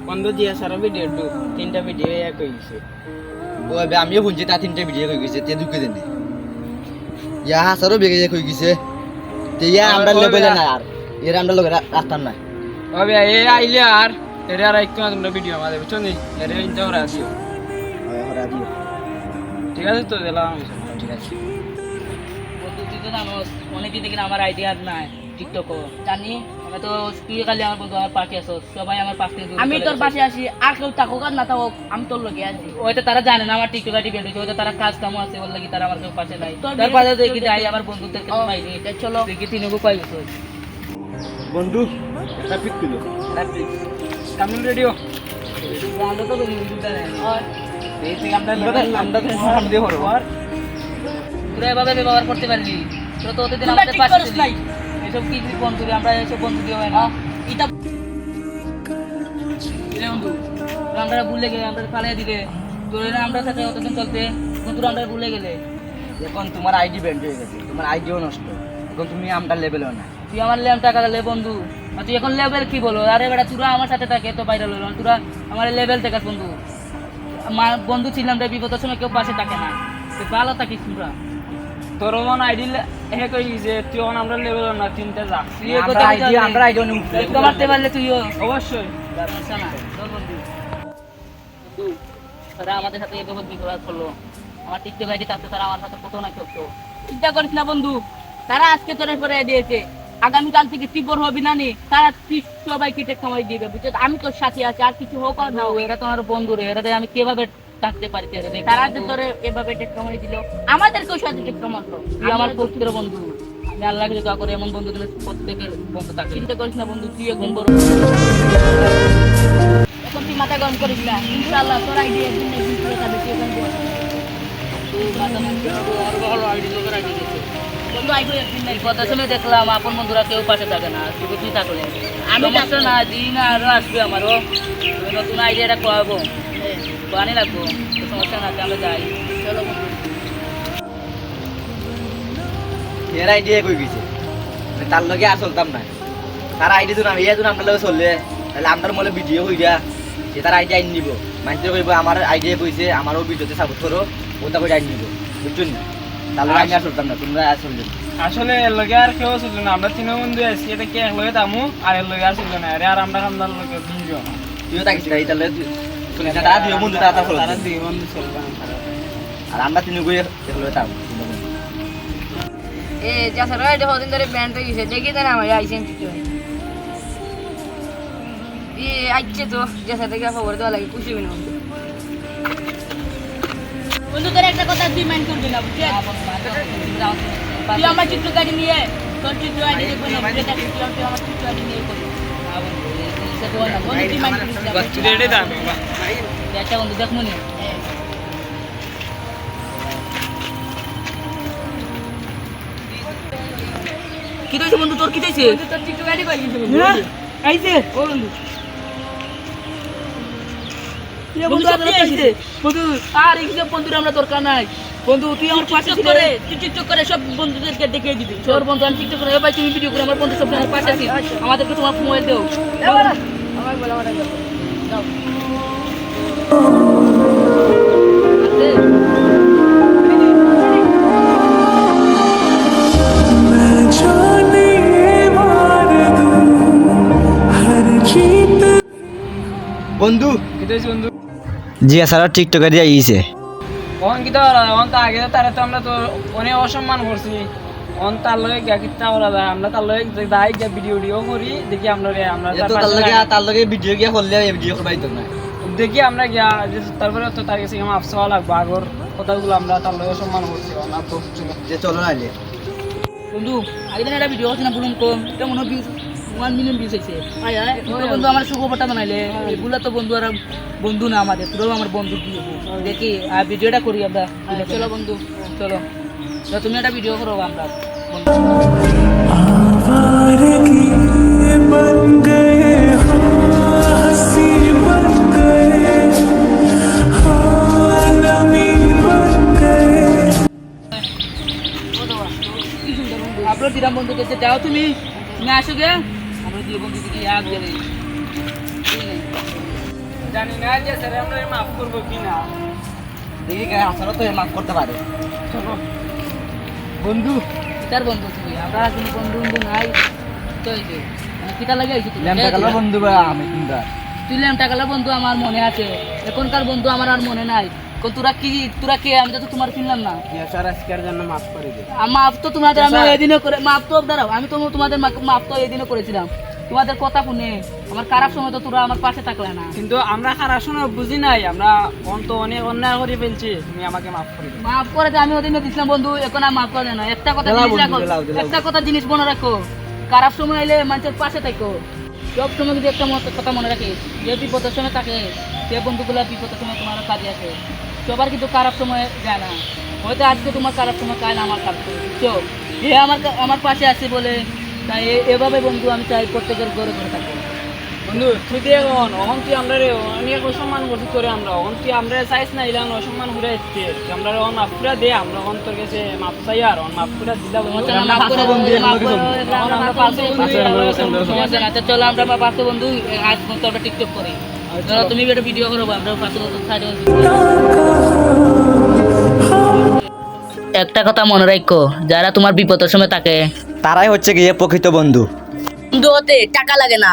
বন্ধু জিয়া সারা ভিডিও তিনটা ভিডিও এক হয়ে গেছে। ও আমিও শুনছি তা তিনটা ভিডিও হয়ে গেছে তে দুঃখে দেনে ইয়া হাসারও বেগে এক হয়ে গেছে তে ইয়া আমরা লেভেলে না আর এর আমরা লোক রাস্তা না ওবে এ আইলে আর এর আর একটু তোমরা ভিডিও আমাদের বুঝছো নি এর ইনটা ওরা দিও ওরা দিও ঠিক আছে তো দিলাম ঠিক আছে বন্ধু তুই তো জানোস অনেকদিন থেকে আমার আইডিয়া নাই টিকটক জানি আমি তো তুই খালি আমার বন্ধু আমার পাশে আসো সবাই আমার পাশে আমি তোর পাশে আসি আর কেউ থাকুক আর না থাকুক আমি তোর লগে আছি ওইটা তারা জানে না আমার টিকটক আইডি বের হয়েছে ওইটা তারা কাজ কামও আছে ওর লাগি তারা আমার কেউ পাশে নাই তোর পাশে দেখি যাই আমার বন্ধুদের কাছে পাইনি চলো দেখি তিনগু পাই গেছো বন্ধু এটা পিক দিল কামিং রেডিও আমরা তো বন্ধু জানে আর এই থেকে আমরা সামনে দিয়ে হরো আর তোরা এভাবে ব্যবহার করতে পারলি তোরা তো ওদের আমাদের পাশে ছিলি এসব কি বন্ধু আমরা এসব বন্ধু দিয়ে হয় না এটা বন্ধু আমরা ভুলে গেলে আমরা পালিয়ে দিলে তোর আমরা সাথে অতদিন চলতে তোরা আমরা ভুলে গেলে এখন তোমার আইডি ব্যান্ড হয়ে গেছে তোমার আইডিও নষ্ট এখন তুমি আমরা লেভেলও না তুই আমার লেম টাকা দিলে বন্ধু আর তুই এখন লেভেল কি বলো আরে বেটা তোরা আমার সাথে থাকে তো বাইরে হলো তোরা আমার লেভেল দেখাস বন্ধু আমার বন্ধু ছিলাম রে বিপদের সময় কেউ পাশে থাকে না তুই ভালো থাকিস তোরা তোর মন আইডি হে কই যে তুই এখন আমরা লেভেল না তিনটা যা আমরা আইডিও নিউ মারতে পারলে তুইও অবশ্যই সমস্যা না চল বন্ধু বন্ধু তারা আমাদের সাথে এভাবে বিপদ করলো আমার টিকটক আইডি থাকতে তারা আমার সাথে কত না করতো চিন্তা করিস না বন্ধু তারা আজকে তোর পরে দিয়েছে আগামীকাল থেকে তীব্র হবি না নি তারা সবাইকে টেক সময় দিবে বুঝছো আমি তোর সাথে আছি আর কিছু হোক আর না হোক এরা তোমার বন্ধু রে এরা আমি কিভাবে থাকতে পারি তারা যে তোর এভাবে টেক সময় দিল আমাদেরকেও সাথে টেক সময় তুই আমার পবিত্র বন্ধু আমি আল্লাহকে দোয়া করে এমন বন্ধু দিলে প্রত্যেকের বন্ধু থাকে চিন্তা করিস না বন্ধু তুই এখন বড় এখন তুই মাথা গরম করিস না ইনশাআল্লাহ তোর আইডিয়া দিন একদিন পুরো যাবে তুই এখন বল ভালো আইডি লোকের আইডি দিতে বন্ধু আইবো একদিন নাই কথা শুনে দেখলাম আপন বন্ধুরা কেউ পাশে থাকে না শুধু তুই থাকলে আমি সমস্যা না দিন আরো আসবে আমারও নতুন আইডিয়াটা খোয়াবো পানি লাগবো সমস্যা না আমরা যাই চলো বন্ধু এর আইডি কই গেছে তার লগে আর চলতাম না তার আইডি তো আমি এজন আমরা লগে চললে তাহলে আমরার মলে ভিডিও হইয়া সে তার আইডি আইন নিব মানুষ কইব আমার আইডি কইছে আমারও ভিডিওতে সাপোর্ট করো ওটা কই আইন নিব বুঝছেন তাহলে আমি আর চলতাম না তোমরা আর চলবে আসলে এর লগে আর কেউ ছিল না আমরা তিন বন্ধু আছি এটা কি এক লগে দামু আর এর লগে আর ছিল না আরে আর আমরা খামদার লগে ভিডিও তুইও থাকিস না তাহলে শুনে না তারা দুই বন্ধু তারা চলবে তারা দুই বন্ধু চলবে আর আমরা তিন গই এক লগে থাকবো এ যাসারা এটা হদিন ধরে ব্যান্ড হয়ে গেছে দেখি না আমার আইসেন কিছু এ আইছে তো যাসা থেকে খবর দেওয়া লাগে খুশি হইনি বন্ধু তোর একটা কথা তুই মাইন্ড করবি না বুঝছিস তুই আমার চিত্র গাড়ি নিয়ে তোর চিত্র গাড়ি দেখবো না যেটা তুই আমার চিত্র গাড়ি নিয়ে করবি একটা বন্ধু দেখ মনে কি হয়েছে বন্ধু তোর কি হয়েছে তোর চিত্র গাড়ি পাই গেছে বন্ধু আইছে ও বন্ধু বন্ধু আইছে বন্ধু আর এই সব বন্ধুরা আমরা দরকার নাই বন্ধু তুই আমার পাশে ছিলে তুই টিকটক করে সব বন্ধুদেরকে দেখিয়ে দিবি তোর বন্ধু আমি টিকটক করে ভাই তুমি ভিডিও করে আমার বন্ধু সব আমার পাশে আছিস আমাদেরকে তোমার মোবাইল দাও আমাকে বলা মারা দাও বন্ধু এটা বন্ধু জি স্যার টিকটকে দিয়ে আইছে কোন কি তো অন তো আগে তারে তো আমরা তো অনেক অসম্মান করছি অন তার লগে গিয়া কিতা ওরা যায় আমরা তার লগে যাই গিয়া ভিডিও করি দেখি আমরা তার লগে ভিডিও গিয়া করলে ভিডিও করবাই তো না দেখি আমরা গিয়া তারপরে তো তার কাছে আমার আফসোয়া লাগবে আগর কথাগুলো আমরা তার লগে সম্মান করছি না তো যে চলো নাইলে বন্ধু আগে দিন একটা ভিডিও আছে না বলুন কম এটা মনে ভিউজ 1 মিলিয়ন ভিউজ হয়েছে বন্ধু আমার সুখবরটা বানাইলে এগুলো তো বন্ধু আর বন্ধু না আমাদের তোরাও আমার বন্ধু দেখি আর ভিডিওটা করি আমরা চলো বন্ধু চলো তুমি একটা ভিডিও করো আমরা আপলোড দিলাম বন্ধু যাও তুমি আসো গে আমরা দুই বন্ধু দিকে আগ গেলে জানি না যে স্যার আমরা মাফ করবো কিনা। দেখি আসলে তো মাফ করতে পারে। চলো বন্ধু কিতার বন্ধু তুই আমরা কোনো বন্ধু বন্ধু নাই তো এই যে মানে কিতা লাগে আইছি তুই ল্যাম্পটা কালো বন্ধু বা আমি কিনবা তুই ল্যাম্পটা কালার বন্ধু আমার মনে আছে এখনকার বন্ধু আমার আর মনে নাই তোরা কে আমি তো তোমার চিনলাম না স্যার আজকের জন্য মাফ করে দিন। মাফ তো তোমাদের আমি এদিনও করে মাফ তো দাঁড়াও আমি তো তোমাদের মাফ তো এদিনও করেছিলাম তোমাদের কথা শুনে আমার খারাপ সময় তো তোরা আমার পাশে থাকলে না কিন্তু আমরা খারাপ শোনা বুঝি নাই, আমরা তো অনেক অন্যায় করে ফেলছি, তুমি আমাকে মাফ করে দিও। মাফ করে দে, আমি ওদিনও দিছিলাম বন্ধু এখন আর মাফ করে না একটা কথা দিলাও জিনিস বন্ধু, রাখো দিলাও। একটা কথা জিনিস মনে রাখো খারাপ সময় এলে মানুষের পাশে থাকো সব সময় যদি একটা কথা মনে রাখিস যে বিপদের সময় থাকে সে বন্ধুগুলা বিপদের সময় তোমার কাজে আসে সবার কিন্তু খারাপ সময় যায় না হয়তো আজকে তোমার খারাপ সময় কাল আমার খারাপ সময় বুঝছো এ আমার পাশে আছে বলে তাই এভাবে বন্ধু আমি চাই প্রত্যেকের ঘরে ঘরে থাকবো বন্ধু তুই দিয়ে অহন তুই আমরা অনেক অসম্মান করছি করে আমরা অহন তুই আমরা চাইছ না ইলান অসম্মান করে এসছে আমরা অন মাফ করে দে আমরা অন তোর কাছে মাফ চাই আর অন মাফ করে দিলা চলো আমরা পাঁচশো বন্ধু আজ মতো আমরা টিকটক করি চলো তুমি একটা ভিডিও করবো আমরা পাঁচশো সাইডে একটা কথা মনে রাখো যারা তোমার বিপদের সময় থাকে তারাই হচ্ছে গিয়ে প্রকৃত বন্ধু বন্ধু হতে টাকা লাগে না